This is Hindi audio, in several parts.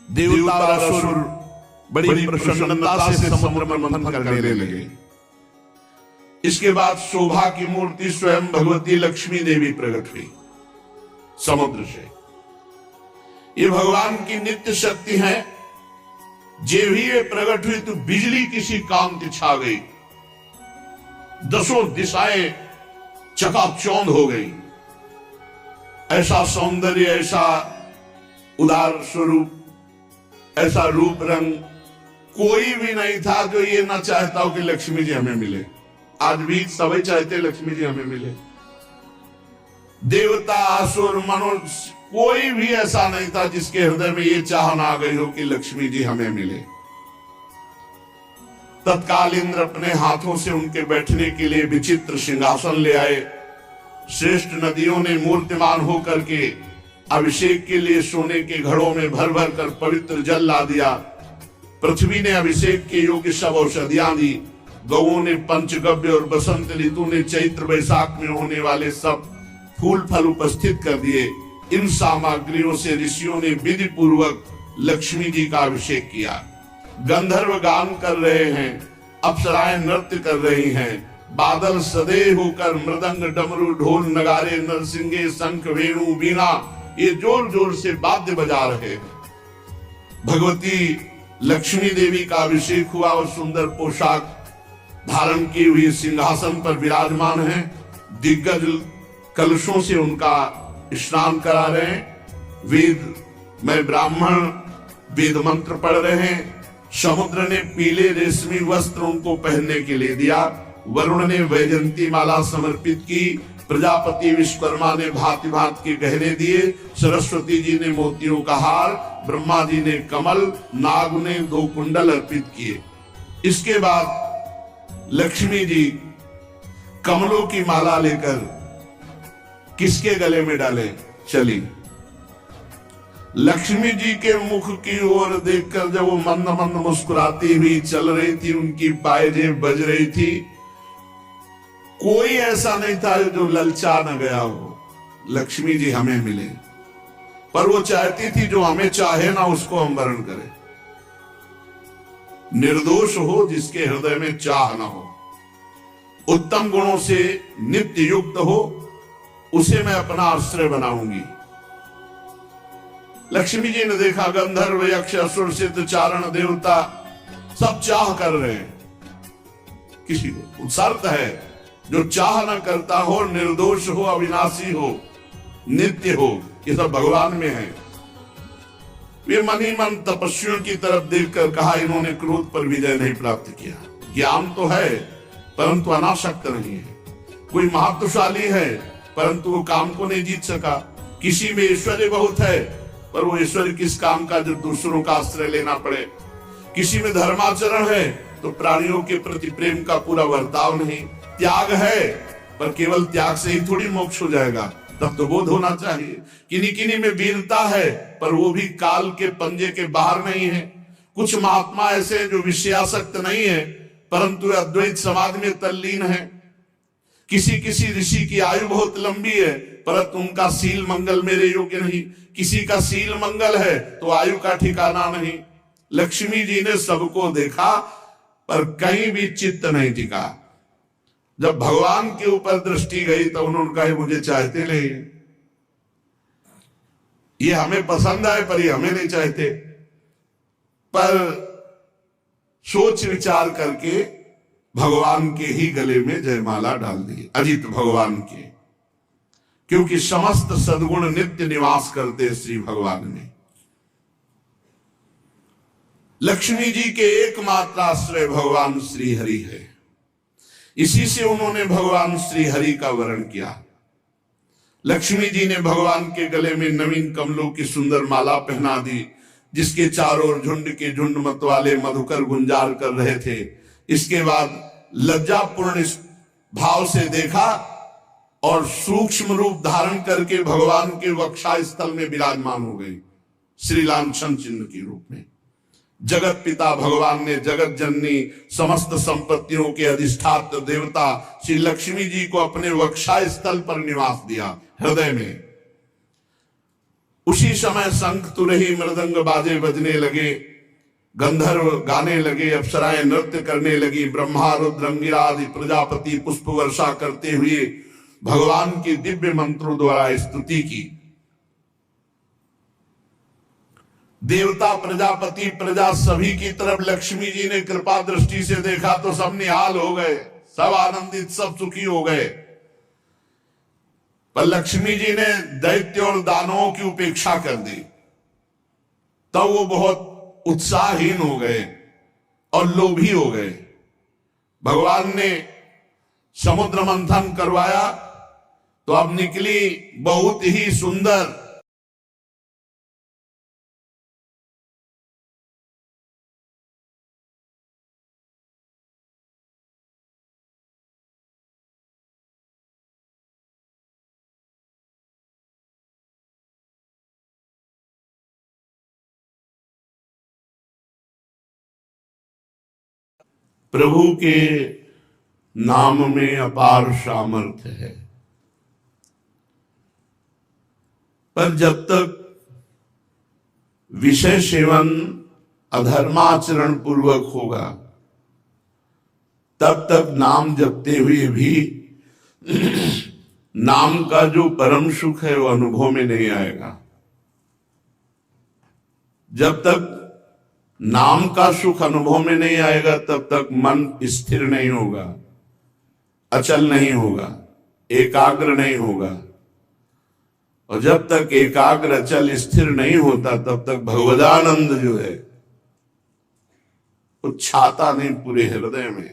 देवता और असुर बड़ी प्रसन्नता से समुद्र मंथन करने लगे। इसके बाद शोभा की मूर्ति स्वयं भगवती लक्ष्मी देवी प्रकट हुई समुद्र से। ये भगवान की नित्य शक्ति है। जे भी ये प्रकट हुई तो बिजली किसी कांति छा गई, दसों दिशाएं चकाचौंध हो गई। ऐसा सौंदर्य, ऐसा उदार स्वरूप, ऐसा रूप रंग कोई भी नहीं था जो ये ना चाहता हो कि लक्ष्मी जी हमें मिले। आज भी सभी चाहते लक्ष्मी जी हमें मिले। देवता, असुर, मनुष्य कोई भी ऐसा नहीं था जिसके हृदय में ये चाहना आ गई हो कि लक्ष्मी जी हमें मिले। तत्काल इंद्र अपने हाथों से उनके बैठने के लिए विचित्र सिंहासन ले आए। श्रेष्ठ नदियों ने मूर्तिमान होकर के अभिषेक के लिए सोने के घड़ों में भर भर कर पवित्र जल ला दिया। पृथ्वी ने अभिषेक के योग्य सब औषधियां दी। गौओं ने पंचगव्य और बसंत ऋतु ने चैत्र वैशाख में होने वाले सब फूल फल उपस्थित कर दिए। इन सामग्रियों से ऋषियों ने विधि पूर्वक लक्ष्मी जी का अभिषेक किया। गंधर्व गान कर रहे हैं, अप्सराएं नृत्य कर रही हैं, बादल सदे होकर मृदंग, डमरू, ढोल, नगारे, नरसिंगे, शंख, वेणु, वीणा ये जोर जोर से वाद्य बजा रहे हैं। भगवती लक्ष्मी देवी का अभिषेक हुआ और सुंदर पोशाक धारण की हुई सिंहासन पर विराजमान है। दिग्गज कलशों से उनका स्नान करा रहे हैं। वेद में ब्राह्मण वेद मंत्र पढ़ रहे हैं। समुद्र ने पीले रेशमी वस्त्र उनको पहनने के लिए दिया। वरुण ने वैजंती माला समर्पित की। प्रजापति विश्वकर्मा ने भांति भांति के गहने दिए। सरस्वती जी ने मोतियों का हार, ब्रह्मा जी ने कमल, नाग ने 2 कुंडल अर्पित किए। इसके बाद लक्ष्मी जी कमलों की माला लेकर किसके गले में डाले चली। लक्ष्मी जी के मुख की ओर देखकर जब वो मंद मंद मुस्कुराती हुई चल रही थी, उनकी पायजेब बज रही थी, कोई ऐसा नहीं था जो ललचा न गया हो लक्ष्मी जी हमें मिले। पर वो चाहती थी जो हमें चाहे ना उसको हम वरण करें। निर्दोष हो जिसके हृदय में चाह ना हो, उत्तम गुणों से नित्य युक्त हो, उसे मैं अपना आश्रय बनाऊंगी। लक्ष्मी जी ने देखा गंधर्व, यक्ष, असुर, सिद्ध, चारण, देवता सब चाह कर रहे हैं। किसी को शर्त है जो चाह न करता हो, निर्दोष हो, अविनाशी हो, नित्य हो, ये सब भगवान में है। वे मन ही मन तपस्वियों की तरफ देखकर कहा, इन्होंने क्रोध पर विजय नहीं प्राप्त किया। ज्ञान तो है परंतु अनासक्त नहीं है। कोई महत्वशाली है परंतु वो काम को नहीं जीत सका। किसी में ऐश्वर्य बहुत है पर वो ऐश्वर्य किस काम का जो दूसरों का आश्रय लेना पड़े। किसी में धर्माचरण है तो प्राणियों के प्रति प्रेम का पूरा वर्ताव नहीं। त्याग है पर केवल त्याग से ही थोड़ी मोक्ष हो जाएगा, तब तो बोध होना चाहिए। किन्हीं किन्हीं में वीरता है पर वो भी काल के पंजे के बाहर नहीं है। कुछ महात्मा ऐसे हैं जो विषयासक्त नहीं है परंतु अद्वैत समाज में तल्लीन है। किसी किसी ऋषि की आयु बहुत लंबी है परंतु उनका सील मंगल मेरे योग्य नहीं। किसी का सील मंगल है तो आयु का ठिकाना नहीं। लक्ष्मी जी ने सबको देखा पर कहीं भी चित्त नहीं टिका। जब भगवान के ऊपर दृष्टि गई तो उन्होंने कहा मुझे चाहते नहीं, ये हमें पसंद आए पर ये हमें नहीं चाहते। पर सोच विचार करके भगवान के ही गले में जयमाला डाल दी, अजित भगवान के, क्योंकि समस्त सद्गुण नित्य निवास करते श्री भगवान में। लक्ष्मी जी के एकमात्र आश्रय भगवान श्री हरि है। इसी से उन्होंने भगवान श्री हरि का वर्ण किया। लक्ष्मी जी ने भगवान के गले में नवीन कमलों की सुंदर माला पहना दी, जिसके चारों ओर झुंड के झुंड मत वाले मधुकर गुंजार कर रहे थे। इसके बाद लज्जापूर्ण भाव से देखा और सूक्ष्म रूप धारण करके भगवान के वक्षा स्थल में विराजमान हो गई श्री लांछन चिन्ह के रूप में। जगत पिता भगवान ने जगत जननी समस्त संपत्तियों के अधिष्ठात्र देवता श्री लक्ष्मी जी को अपने वक्षा स्थल पर निवास दिया, हृदय में। उसी समय शंख तुरही मृदंग बाजे बजने लगे, गंधर्व गाने लगे, अप्सराएं नृत्य करने लगी, ब्रह्मा रुद्र अंगिरा आदि प्रजापति पुष्प वर्षा करते हुए भगवान की दिव्य मंत्रों द्वारा स्तुति की। देवता प्रजापति प्रजा सभी की तरफ लक्ष्मी जी ने कृपा दृष्टि से देखा तो सब निहाल हो गए, सब आनंदित, सब सुखी हो गए। पर लक्ष्मी जी ने दैत्य और दानवों की उपेक्षा कर दी, तब वो बहुत उत्साहहीन हो गए और लोभी हो गए। भगवान ने समुद्र मंथन करवाया तो अब निकली बहुत ही सुंदर प्रभु के नाम में अपार सामर्थ्य है। पर जब तक विषय सेवन अधर्माचरण पूर्वक होगा तब तक नाम जपते हुए भी नाम का जो परम सुख है वो अनुभव में नहीं आएगा। जब तक नाम का सुख अनुभव में नहीं आएगा तब तक मन स्थिर नहीं होगा, अचल नहीं होगा, एकाग्र नहीं होगा। और जब तक एकाग्र अचल स्थिर नहीं होता तब तक भगवदानंद जो है वो छाता नहीं पूरे हृदय में,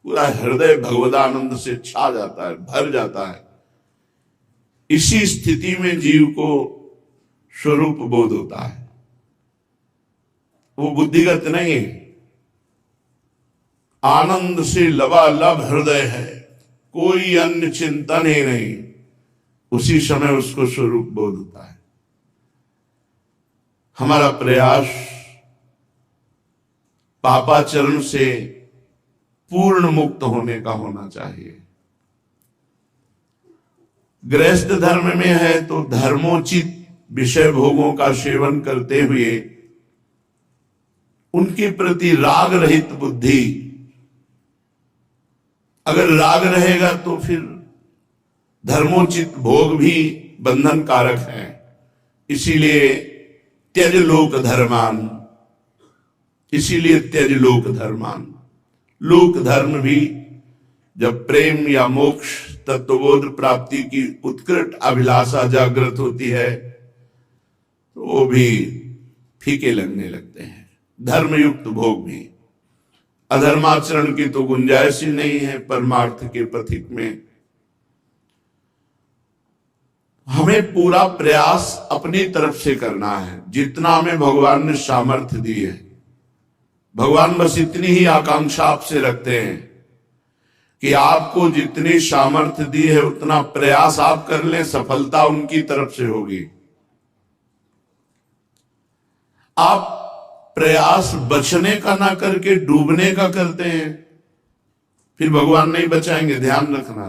पूरा हृदय भगवदानंद से छा जाता है, भर जाता है। इसी स्थिति में जीव को स्वरूप बोध होता है, वो बुद्धिगत नहीं है, आनंद से लबालब हृदय है, कोई अन्य चिंतन ही नहीं। उसी समय उसको स्वरूप बोध होता है। हमारा प्रयास पापाचरण से पूर्ण मुक्त होने का होना चाहिए। गृहस्थ धर्म में है तो धर्मोचित विषय भोगों का सेवन करते हुए उनके प्रति राग रहित बुद्धि, अगर राग रहेगा तो फिर धर्मोचित भोग भी बंधन कारक है। इसीलिए त्यज लोक धर्मान, इसीलिए त्यज लोक धर्मान। लोक धर्म भी जब प्रेम या मोक्ष तत्वबोध प्राप्ति की उत्कृष्ट अभिलाषा जागृत होती है तो वो भी फीके लगने लगते हैं। धर्मयुक्त भोग भी, अधर्माचरण की तो गुंजाइश ही नहीं है परमार्थ के पथिक में। हमें पूरा प्रयास अपनी तरफ से करना है, जितना हमें भगवान ने सामर्थ्य दी है। भगवान बस इतनी ही आकांक्षा आपसे रखते हैं कि आपको जितनी सामर्थ्य दी है उतना प्रयास आप कर लें, सफलता उनकी तरफ से होगी। आप प्रयास बचने का ना करके डूबने का करते हैं, फिर भगवान नहीं बचाएंगे, ध्यान रखना।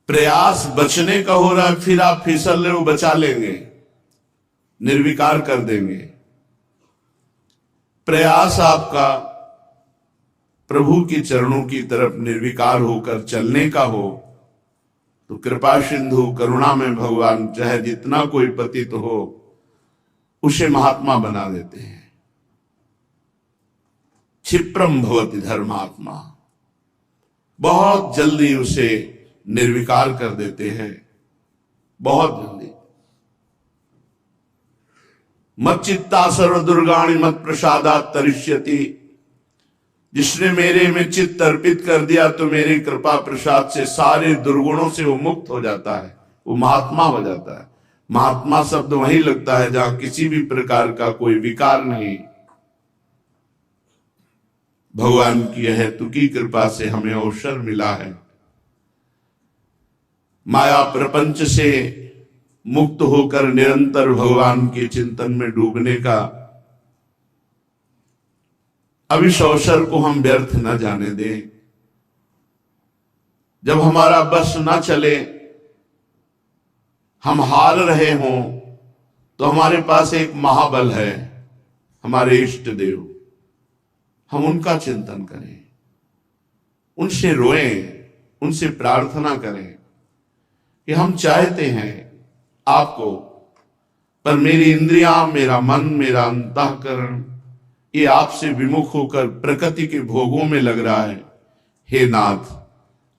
प्रयास बचने का हो रहा है, फिर आप फिसल रहे हो, बचा लेंगे, निर्विकार कर देंगे। प्रयास आपका प्रभु की चरणों की तरफ निर्विकार होकर चलने का हो तो कृपा सिंधु करुणा में भगवान चाहे जितना कोई पतित हो उसे महात्मा बना देते हैं। क्षिप्रम भवति धर्मात्मा, बहुत जल्दी उसे निर्विकार कर देते हैं, बहुत जल्दी। मत चित्ता सर्व दुर्गाणि मत प्रसादात् तरिष्यति, जिसने मेरे में चित्त अर्पित कर दिया तो मेरी कृपा प्रसाद से सारे दुर्गुणों से वो मुक्त हो जाता है, वो महात्मा हो जाता है। महात्मा शब्द वहीं लगता है जहां किसी भी प्रकार का कोई विकार नहीं। भगवान की हेतु की कृपा से हमें अवसर मिला है माया प्रपंच से मुक्त होकर निरंतर भगवान के चिंतन में डूबने का। अब इस अवसर को हम व्यर्थ न जाने दें। जब हमारा बस न चले हम हार रहे हों तो हमारे पास एक महाबल है, हमारे इष्ट देव। हम उनका चिंतन करें, उनसे रोएं, उनसे प्रार्थना करें कि हम चाहते हैं आपको, पर मेरी इंद्रियां, मेरा मन, मेरा अंतःकरण ये आपसे विमुख होकर प्रकृति के भोगों में लग रहा है। हे नाथ,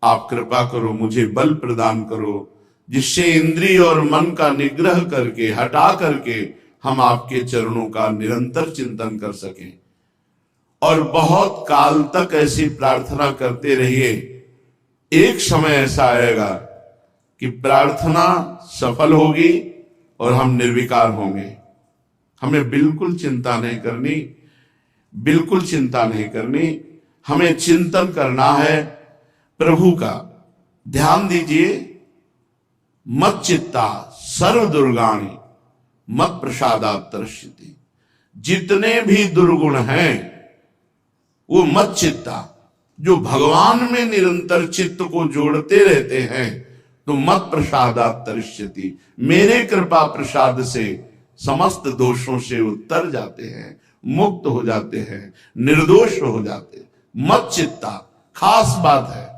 आप कृपा करो, मुझे बल प्रदान करो, जिससे इंद्रिय और मन का निग्रह करके, हटा करके हम आपके चरणों का निरंतर चिंतन कर सकें। और बहुत काल तक ऐसी प्रार्थना करते रहिए। एक समय ऐसा आएगा कि प्रार्थना सफल होगी और हम निर्विकार होंगे। हमें बिल्कुल चिंता नहीं करनी, बिल्कुल चिंता नहीं करनी। हमें चिंतन करना है प्रभु का। ध्यान दीजिए, मत चित्ता सर्व दुर्गाणी मत प्रसादात् तरस्यति। जितने भी दुर्गुण हैं वो मत चित्ता, जो भगवान में निरंतर चित्त को जोड़ते रहते हैं, तो मत प्रसादात् तरस्यति, मेरे कृपा प्रसाद से समस्त दोषों से उत्तर जाते हैं, मुक्त हो जाते हैं, निर्दोष हो जाते हैं। मत चित्ता खास बात है।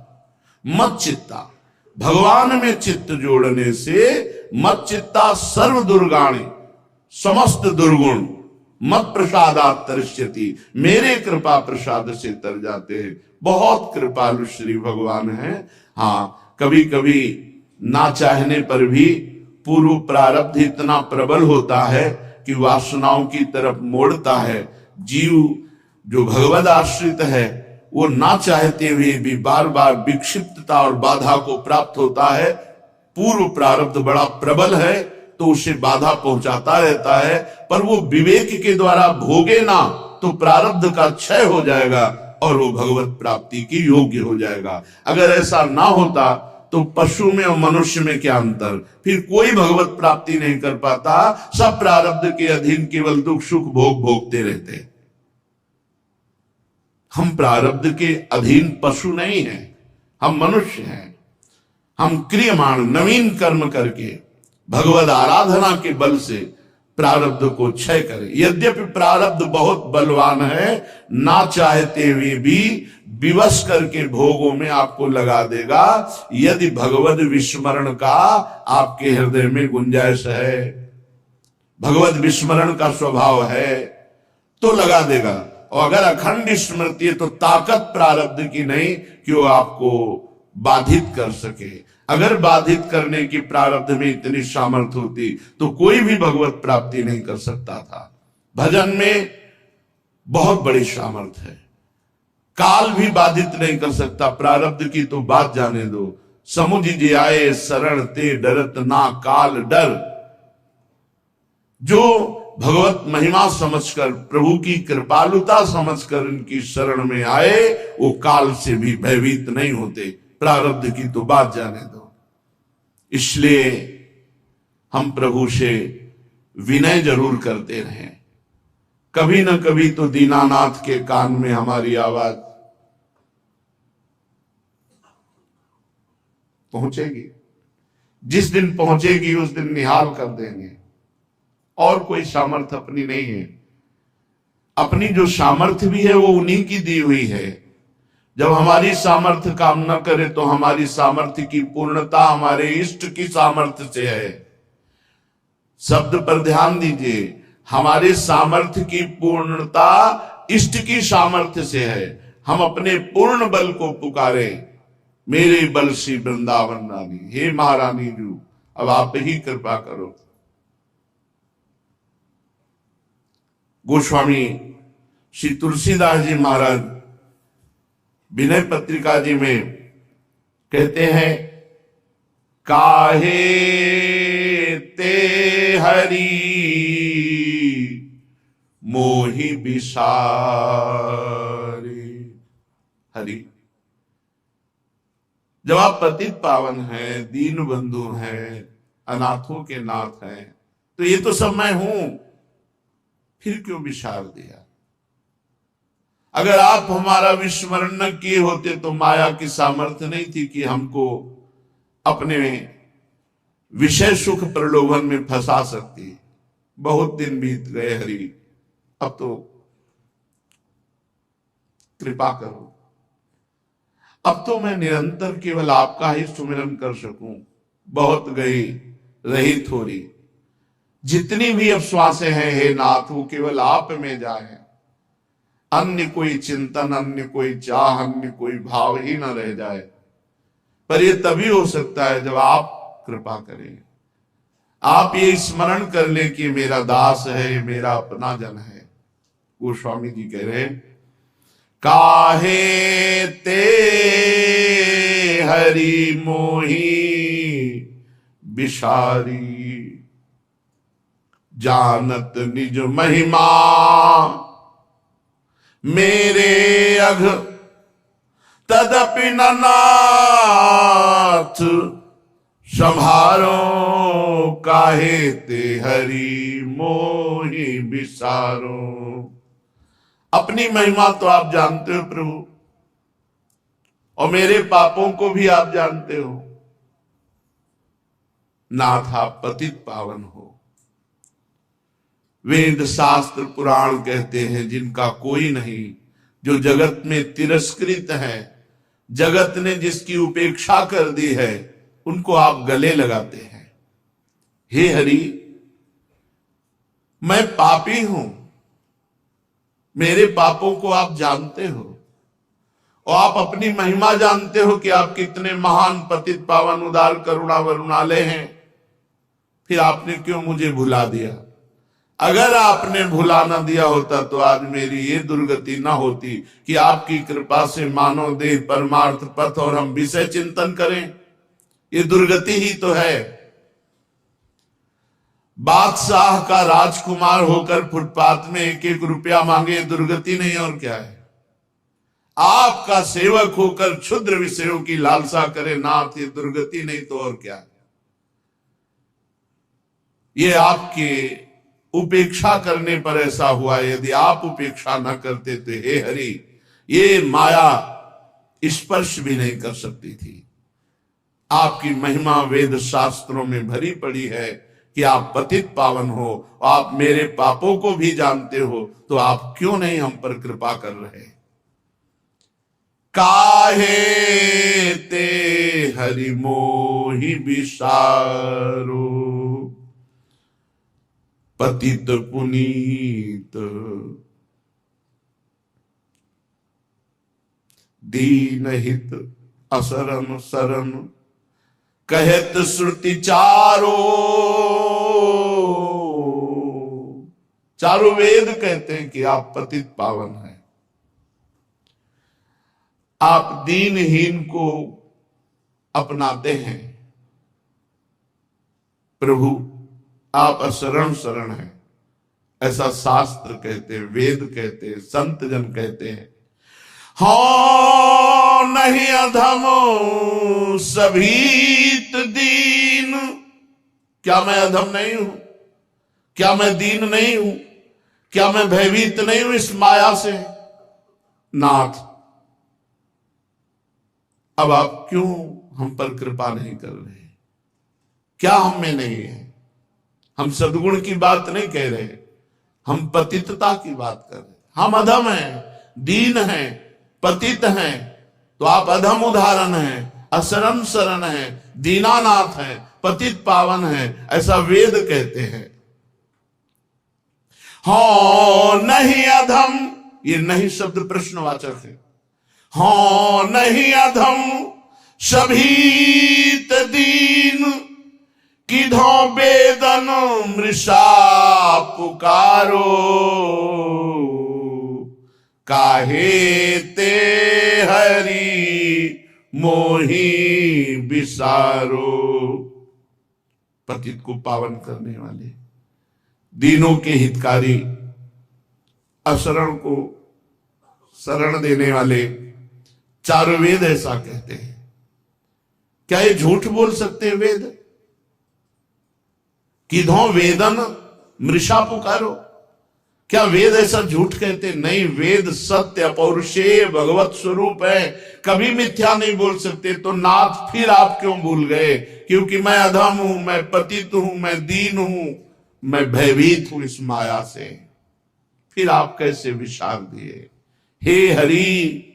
मत चित्ता, भगवान में चित्त जोड़ने से मत चित्ता सर्व दुर्गाणी, समस्त दुर्गुण मत प्रसादात् तरस्यति, मेरे कृपा प्रसाद से तर जाते हैं। बहुत कृपालु श्री भगवान है। हाँ, कभी कभी ना चाहने पर भी पूर्व प्रारब्ध इतना प्रबल होता है कि वासनाओं की तरफ मोड़ता है। जीव जो भगवद आश्रित है वो ना चाहते हुए भी बार बार विक्षिप्तता और बाधा को प्राप्त होता है। पूर्व प्रारब्ध बड़ा प्रबल है तो उसे बाधा पहुंचाता रहता है, पर वो विवेक के द्वारा भोगे ना तो प्रारब्ध का क्षय हो जाएगा और वो भगवत प्राप्ति की योग्य हो जाएगा। अगर ऐसा ना होता तो पशु में और मनुष्य में क्या अंतर? फिर कोई भगवत प्राप्ति नहीं कर पाता। सब प्रारब्ध के अधीन केवल दुख सुख भोग भोगते रहते। हम प्रारब्ध के अधीन पशु नहीं हैं, हम मनुष्य हैं। हम क्रियमाण नवीन कर्म करके भगवद आराधना के बल से प्रारब्ध को क्षय करें। यद्यपि प्रारब्ध बहुत बलवान है, ना चाहते हुए भी विवश करके भोगों में आपको लगा देगा। यदि भगवद विस्मरण का आपके हृदय में गुंजाइश है, भगवद विस्मरण का स्वभाव है, तो लगा देगा। और अगर अखंड स्मृति है तो ताकत प्रारब्ध की नहीं कि वो आपको बाधित कर सके। अगर बाधित करने की प्रारब्ध में इतनी सामर्थ्य होती तो कोई भी भगवत प्राप्ति नहीं कर सकता था। भजन में बहुत बड़ी सामर्थ्य है, काल भी बाधित नहीं कर सकता। प्रारब्ध की तो बात जाने दो। समुझ जे आए शरण ते डरत ना काल डर। जो भगवत महिमा समझकर, प्रभु की कृपालुता समझकर इनकी शरण में आए, वो काल से भी भयभीत नहीं होते। प्रारब्ध की तो बात जाने दो। इसलिए हम प्रभु से विनय जरूर करते रहें। कभी न कभी तो दीनानाथ के कान में हमारी आवाज पहुंचेगी। जिस दिन पहुंचेगी उस दिन निहाल कर देंगे। और कोई सामर्थ्य अपनी नहीं है। अपनी जो सामर्थ्य भी है वो उन्हीं की दी हुई है। जब हमारी सामर्थ्य काम न करे तो हमारी सामर्थ्य की पूर्णता हमारे इष्ट की सामर्थ्य से है। शब्द पर ध्यान दीजिए, हमारे सामर्थ्य की पूर्णता इष्ट की सामर्थ्य से है। हम अपने पूर्ण बल को पुकारे, मेरे बल से वृंदावन रानी, हे महारानी जू अब आप ही कृपा करो। गोस्वामी श्री तुलसीदास जी महाराज विनय पत्रिका जी में कहते हैं, काहे ते हरि मोहि बिसारी। हरि, जब आप पतित पावन हैं, दीन बंधु हैं, अनाथों के नाथ हैं, तो ये तो सब मैं हूं, फिर क्यों विसार दिया? अगर आप हमारा विस्मरण न किए होते तो माया की सामर्थ्य नहीं थी कि हमको अपने विषय सुख प्रलोभन में फंसा सकती है। बहुत दिन बीत गए हरि, अब तो कृपा करो, अब तो मैं निरंतर केवल आपका ही सुमिरन कर सकूं। बहुत गई रही थोड़ी, जितनी भी अब श्वासें हैं हे नाथ वो केवल आप में जाए। अन्य कोई चिंतन, अन्य कोई चाह, अन्य कोई भाव ही न रह जाए। पर ये तभी हो सकता है जब आप कृपा करें, आप ये स्मरण कर ले कि मेरा दास है, मेरा अपना जन है। वो स्वामी जी कह रहे हैं, काहे ते हरि मोही बिसारी, जानत निज महिमा मेरे अघ, तदपि न नाथ संभारो, काहे ते हरि मोहि बिसारो। अपनी महिमा तो आप जानते हो प्रभु, और मेरे पापों को भी आप जानते हो। नाथ आप पतित पावन हो। वेद शास्त्र पुराण कहते हैं जिनका कोई नहीं, जो जगत में तिरस्कृत है, जगत ने जिसकी उपेक्षा कर दी है, उनको आप गले लगाते हैं। हे हरि, मैं पापी हूं, मेरे पापों को आप जानते हो, और आप अपनी महिमा जानते हो कि आप कितने महान पतित पावन उदार करुणा वरुणालय हैं। फिर आपने क्यों मुझे भुला दिया? अगर आपने भुला ना दिया होता तो आज मेरी ये दुर्गति ना होती कि आपकी कृपा से मानव देह परमार्थ पथ और हम विषय चिंतन करें। ये दुर्गति ही तो है। बादशाह का राजकुमार होकर फुटपाथ में एक एक रुपया मांगे, दुर्गति नहीं और क्या है। आपका सेवक होकर क्षुद्र विषयों की लालसा करे नाथ, ये दुर्गति नहीं तो और क्या है। ये आपके उपेक्षा करने पर ऐसा हुआ। यदि आप उपेक्षा न करते तो हे हरि, ये माया स्पर्श भी नहीं कर सकती थी। आपकी महिमा वेद शास्त्रों में भरी पड़ी है कि आप पतित पावन हो, आप मेरे पापों को भी जानते हो, तो आप क्यों नहीं हम पर कृपा कर रहे? काहे ते हरि मोहि बिसारो, पतित पुनीत दीन हित असरन सरन, कहत श्रुति चारो। चारों वेद कहते हैं कि आप पतित पावन हैं। आप दीनहीन को अपनाते हैं प्रभु, आप अशरण शरण हैं, ऐसा शास्त्र कहते हैं, वेद कहते हैं, संत जन कहते हैं। हाँ नहीं अधम सभीत दीन, क्या मैं अधम नहीं हूं? क्या मैं दीन नहीं हूं? क्या मैं भयभीत नहीं हूं इस माया से? नाथ, अब आप क्यों हम पर कृपा नहीं कर रहे? क्या हम में नहीं है? हम सद्गुण की बात नहीं कह रहे, हम पतितता की बात कर रहे। हम अधम हैं, दीन हैं, पतित हैं, तो आप अधम उदाहरण हैं, अशरण शरण हैं, दीनानाथ हैं, पतित पावन हैं, ऐसा वेद कहते हैं। हाँ नहीं अधम, ये नहीं शब्द प्रश्नवाचक है। हाँ नहीं अधम सभीत दीन, किधो वेदन मृषा पुकारो, काहे ते हरि मोहि बिसारो। पतित को पावन करने वाले, दीनों के हितकारी, अशरण को शरण देने वाले, चारों वेद ऐसा कहते हैं। क्या ये झूठ बोल सकते हैं वेद? किधो वेदन मृषा पुकारो, क्या वेद ऐसा झूठ कहते? नहीं, वेद सत्य अपौरुषेय भगवत स्वरूप है, कभी मिथ्या नहीं बोल सकते। तो नाथ फिर आप क्यों भूल गए? क्योंकि मैं अधम हूं, मैं पतित हूं, मैं दीन हूं, मैं भयभीत हूं इस माया से। फिर आप कैसे विचार दिए? हे हरि,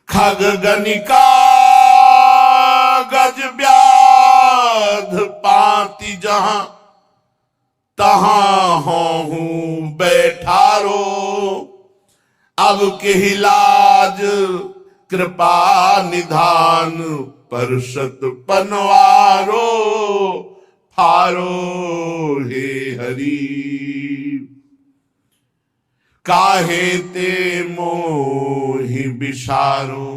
खग गनिका गज व्याध पाती जहां तहां हूं बैठारो। अब के लाज कृपा निधान परसत पनवारो फारो। हे हरि, काहे ते मोहि बिसारो।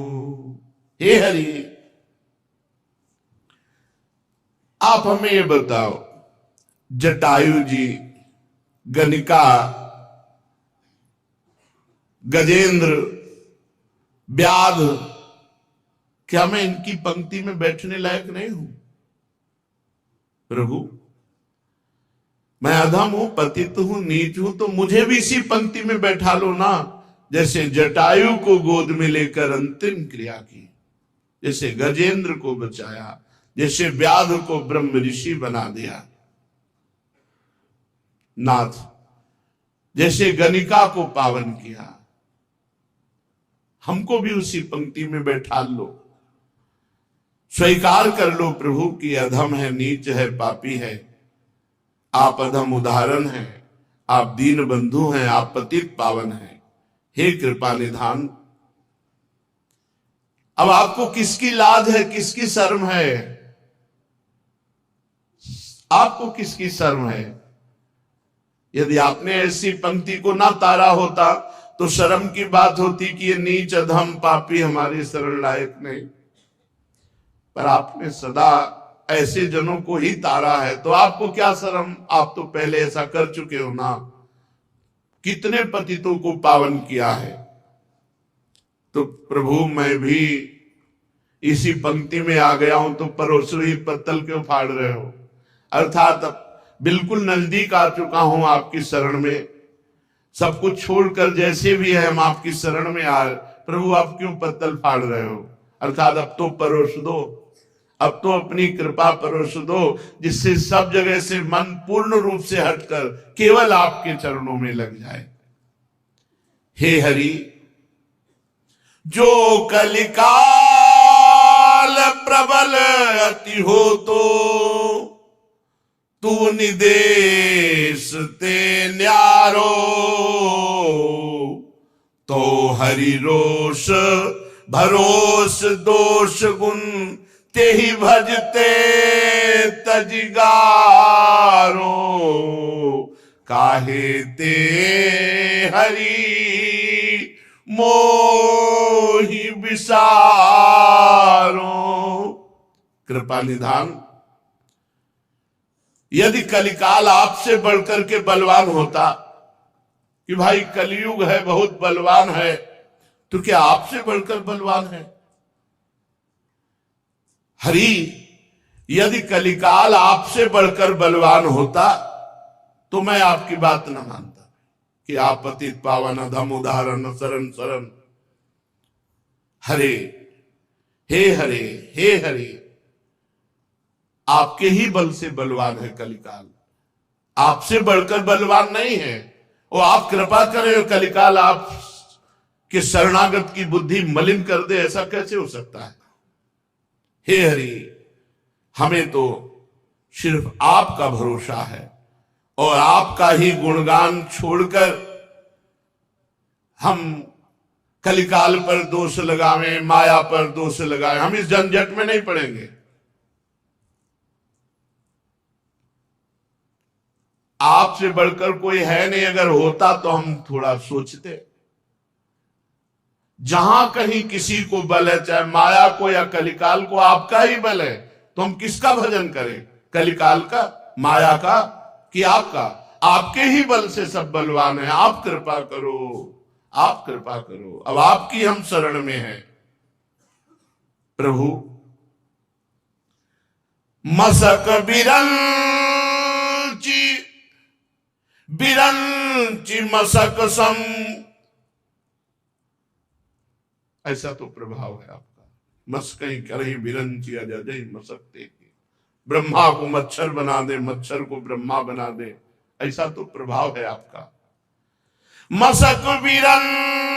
हे हरि, आप हमें ये बताओ, जटायु जी, गनिका, गजेंद्र, व्याध, क्या मैं इनकी पंक्ति में बैठने लायक नहीं हूं? प्रभु, मैं अधम हूं, पतित हूं, नीच हूं, तो मुझे भी इसी पंक्ति में बैठा लो ना। जैसे जटायु को गोद में लेकर अंतिम क्रिया की, जैसे गजेंद्र को बचाया, जैसे व्याध को ब्रह्म ऋषि बना दिया। नाथ, जैसे गनिका को पावन किया, हमको भी उसी पंक्ति में बैठा लो। स्वीकार कर लो प्रभु कि अधम है, नीच है, पापी है। आप अधम उदाहरण हैं, आप दीन बंधु हैं, आप पतित पावन हैं। हे कृपा निधान, अब आपको किसकी लाज है, किसकी शर्म है? आपको किसकी शर्म है? यदि आपने ऐसी पंक्ति को ना तारा होता तो शर्म की बात होती कि ये नीच अधम पापी हमारे शरण लायक नहीं। पर आपने सदा ऐसे जनों को ही तारा है, तो आपको क्या शर्म? आप तो पहले ऐसा कर चुके हो ना, कितने पतितों को पावन किया है। तो प्रभु, मैं भी इसी पंक्ति में आ गया हूं, तो परोसो ही पत्तल क्यों फाड़ रहे हो? अर्थात अब बिल्कुल नजदीक आ चुका हूं आपकी शरण में, सब कुछ छोड़कर जैसे भी है हम आपकी शरण में आ। प्रभु, आप क्यों पत्तल फाड़ रहे हो? अर्थात अब तो परोस दो, अब तो अपनी कृपा परोस दो, जिससे सब जगह से मन पूर्ण रूप से हटकर केवल आपके चरणों में लग जाए। हे हरि, जो कलिकाल प्रबल अति हो तो तू निदेश ते न्यारो। तो हरि रोष भरोस दोष गुण ते ही भजते तजगारो। काहे ते हरि मोहि विसारो। कृपा निधान, यदि कलिकाल आपसे बढ़कर के बलवान होता कि भाई कलयुग है, बहुत बलवान है, तो क्या आपसे बढ़कर बलवान है? हरि, यदि कलिकाल आपसे बढ़कर बलवान होता तो मैं आपकी बात न मानता कि आप पतित पावन अधम उदाहरण शरण शरण। हरे, हे हरे, हे हरे, आपके ही बल से बलवान है कलिकाल, आपसे बढ़कर बलवान नहीं है। और आप कृपा करें, कलिकाल आप के शरणागत की बुद्धि मलिन कर दे, ऐसा कैसे हो सकता है? हे हरि, हमें तो सिर्फ आपका भरोसा है और आपका ही गुणगान छोड़कर हम कलिकाल पर दोष लगावें, माया पर दोष लगाएं, हम इस झंझट में नहीं पड़ेंगे। आपसे बढ़कर कोई है नहीं, अगर होता तो हम थोड़ा सोचते। जहां कहीं किसी को बल है, चाहे माया को या कलिकाल को, आपका ही बल है, तो हम किसका भजन करें? कलिकाल का, माया का कि आपका? आपके ही बल से सब बलवान है। आप कृपा करो, आप कृपा करो। अब आपकी हम शरण में हैं प्रभु। मसक बिरंची बिरंची मशक सम, ऐसा तो प्रभाव है आपका। मस्कई करही बिरंची अजय मसकते, ब्रह्मा को मच्छर बना दे, मच्छर को ब्रह्मा बना दे, ऐसा तो प्रभाव है आपका। मसक बिरंची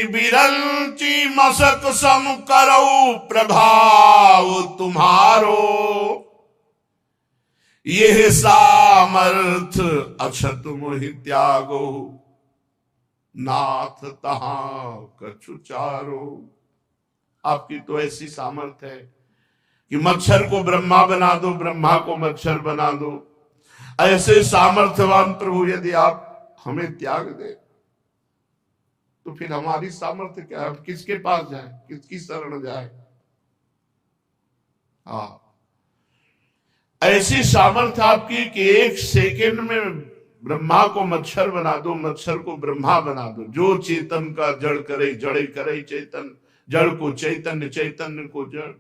बिरंची मसक सम करऊ प्रभाव तुम्हारो, यह सामर्थ अक्षत मोहि त्यागो, नाथ तहां कछु चारो। आपकी तो ऐसी सामर्थ है कि मच्छर को ब्रह्मा बना दो, ब्रह्मा को मच्छर बना दो। ऐसे सामर्थ्यवान प्रभु यदि आप हमें त्याग दे तो फिर हमारी सामर्थ्य क्या है? किसके पास जाए, किसकी शरण जाए? हाँ, ऐसी सामर्थ्य आपकी कि एक सेकंड में ब्रह्मा को मच्छर बना दो, मच्छर को ब्रह्मा बना दो। जो चेतन का जड़ करे, जड़ करे चेतन, जड़ को चैतन्य, चैतन्य को जड़।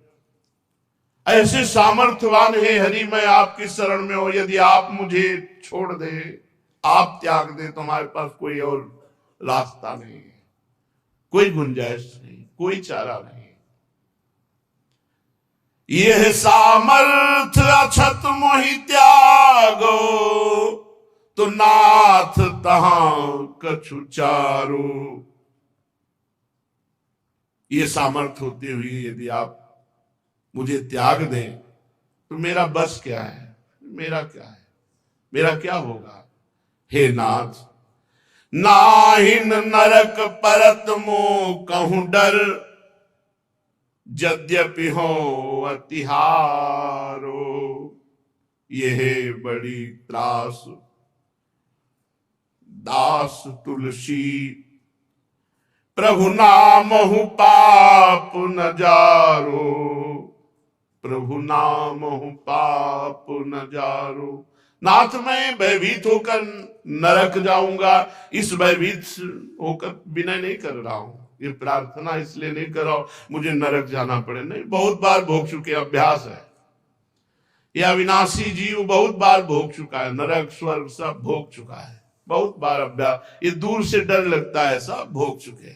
ऐसे सामर्थ्यवान है हरि, मैं आपकी शरण में हूं। यदि आप मुझे छोड़ दे, आप त्याग दे, तो हमारे पास कोई और रास्ता नहीं है, कोई गुंजाइश नहीं, कोई चारा नहीं। यह सामर्थ अछत मोहि त्यागो, तो नाथ तहां कछु चारो। ये सामर्थ होते हुए यदि आप मुझे त्याग दें तो मेरा बस क्या है, मेरा क्या है, मेरा क्या होगा? हे नाथ, नाहिन नरक परत मो कहूं डर, यद्यपि हो अतिहारो। यह बड़ी त्रास दास तुलसी, प्रभु नामहु पाप न जारो, प्रभु नामहु पाप न जारो। नाथ, मैं भयभीत होकर नरक जाऊंगा, इस भयभीत होकर विनय नहीं कर रहा हूं, ये प्रार्थना इसलिए नहीं कर रहा हूं मुझे नरक जाना पड़े, नहीं। बहुत बार भोग चुके, अभ्यास है। यह अविनाशी जीव बहुत बार भोग चुका है, नरक स्वर्ग सब भोग चुका है, बहुत बार अभ्यास। ये दूर से डर लगता है, सब भोग चुके।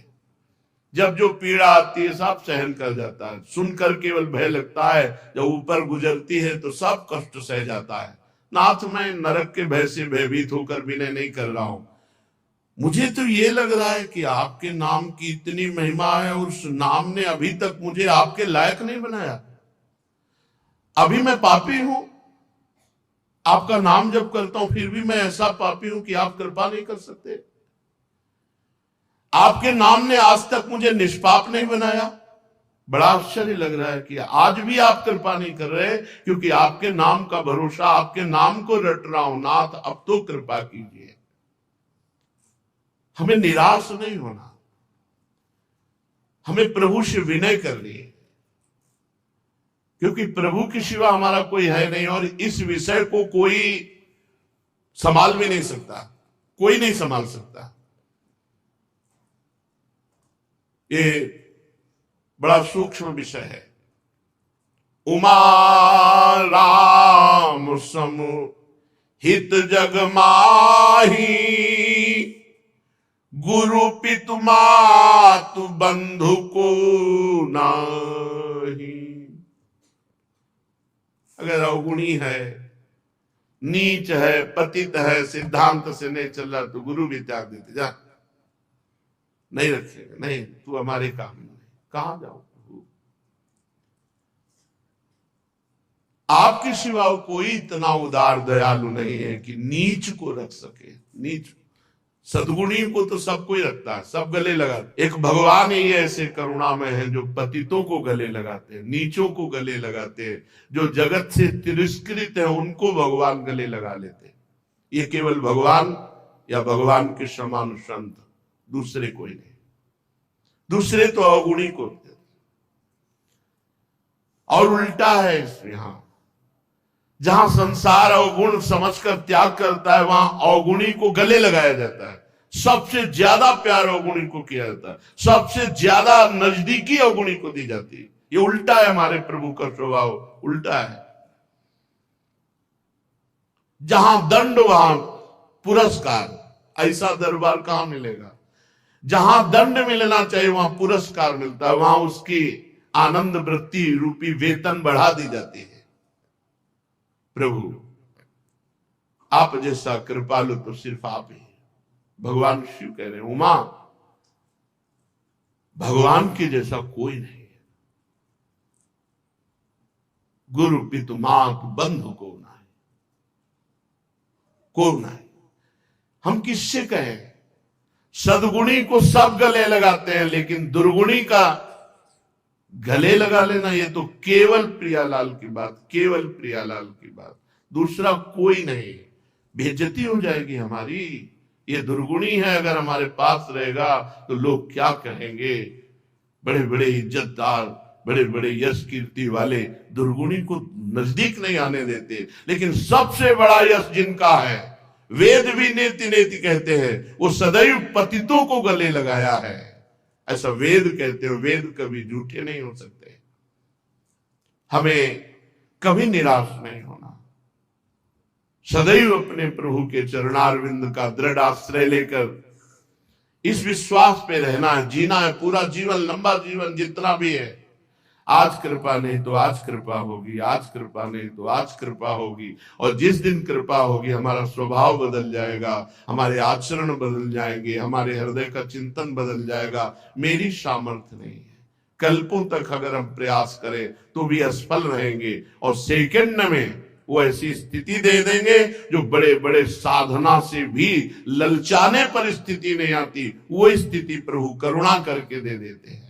जब जो पीड़ा आती है सब सहन कर जाता है, सुनकर केवल भय लगता है, जब ऊपर गुजरती है तो सब कष्ट सह जाता है। नाथ, मैं नरक के भय से भयभीत होकर विनय नहीं कर रहा हूं। मुझे तो ये लग रहा है कि आपके नाम की इतनी महिमा है और उस नाम ने अभी तक मुझे आपके लायक नहीं बनाया। अभी मैं पापी हूं, आपका नाम जब करता हूं फिर भी मैं ऐसा पापी हूं कि आप कृपा नहीं कर सकते। आपके नाम ने आज तक मुझे निष्पाप नहीं बनाया। बड़ा आश्चर्य लग रहा है कि आज भी आप कृपा नहीं कर रहे, क्योंकि आपके नाम का भरोसा, आपके नाम को रट रहा हूं। नाथ, अब तो कृपा कीजिए। हमें निराश नहीं होना, हमें प्रभु से विनय करनी है, क्योंकि प्रभु के सिवा हमारा कोई है नहीं और इस विषय को कोई संभाल भी नहीं सकता, कोई नहीं संभाल सकता। ये बड़ा सूक्ष्म विषय है। उमा राम समु हित जग माही, गुरु पितु मातु बंधु को नाही। अगर अवगुणी है, नीच है, पतित है, सिद्धांत से नहीं चल रहा तो गुरु भी त्याग देते, जा नहीं रखेगा, नहीं तू हमारे काम में, कहां जाओ? आपके सिवा कोई इतना उदार दयालु नहीं है कि नीच को रख सके। नीच सद्गुणी को तो सब कोई रखता है, सब गले लगाते। एक भगवान ही ऐसे करुणा में है जो पतितों को गले लगाते हैं, नीचों को गले लगाते हैं, जो जगत से तिरस्कृत है उनको भगवान गले लगा लेते हैं। ये केवल भगवान या भगवान के समान संत, दूसरे कोई नहीं। दूसरे तो अवगुणी को, और उल्टा है यहां, जहां संसार अवगुण समझकर त्याग करता है वहां अवगुणी को गले लगाया जाता है। सबसे ज्यादा प्यार अवगुणी को किया जाता है, सबसे ज्यादा नजदीकी अवगुणी को दी जाती है। ये उल्टा है, हमारे प्रभु का स्वभाव उल्टा है। जहां दंड वहां पुरस्कार, ऐसा दरबार कहां मिलेगा? जहां दंड मिलना चाहिए वहां पुरस्कार मिलता है, वहां उसकी आनंद वृत्ति रूपी वेतन बढ़ा दी जाती है। प्रभु आप जैसा कृपालु तो सिर्फ आप ही। भगवान शिव कह रहे हैं, उमा भगवान के जैसा कोई नहीं है। गुरु पितु मातु बंधु को ना है, को ना है। हम किससे कहें? सदगुणी को सब गले लगाते हैं, लेकिन दुर्गुणी का गले लगा लेना ये तो केवल प्रियालाल की बात, केवल प्रियालाल की बात, दूसरा कोई नहीं। बेइज्जती हो जाएगी हमारी। ये दुर्गुणी है, अगर हमारे पास रहेगा तो लोग क्या कहेंगे? बड़े बड़े इज्जतदार, बड़े बड़े यश कीर्ति वाले दुर्गुणी को नजदीक नहीं आने देते। लेकिन सबसे बड़ा यश जिनका है, वेद भी नेति नेति कहते हैं, वो सदैव पतितों को गले लगाया है, ऐसा वेद कहते हैं। वेद कभी झूठे नहीं हो सकते। हमें कभी निराश नहीं होना, सदैव अपने प्रभु के चरणारविंद का दृढ़ आश्रय लेकर इस विश्वास पे रहना है, जीना है पूरा जीवन, लंबा जीवन जितना भी है। आज कृपा नहीं तो आज कृपा होगी, आज कृपा नहीं तो आज कृपा होगी। और जिस दिन कृपा होगी हमारा स्वभाव बदल जाएगा, हमारे आचरण बदल जाएंगे, हमारे हृदय का चिंतन बदल जाएगा। मेरी सामर्थ्य नहीं है, कल्पों तक अगर हम प्रयास करें तो भी असफल रहेंगे, और सेकंड में वो ऐसी स्थिति दे देंगे जो बड़े बड़े साधना से भी ललचाने पर स्थिति नहीं आती, वो स्थिति प्रभु करुणा करके दे देते हैं।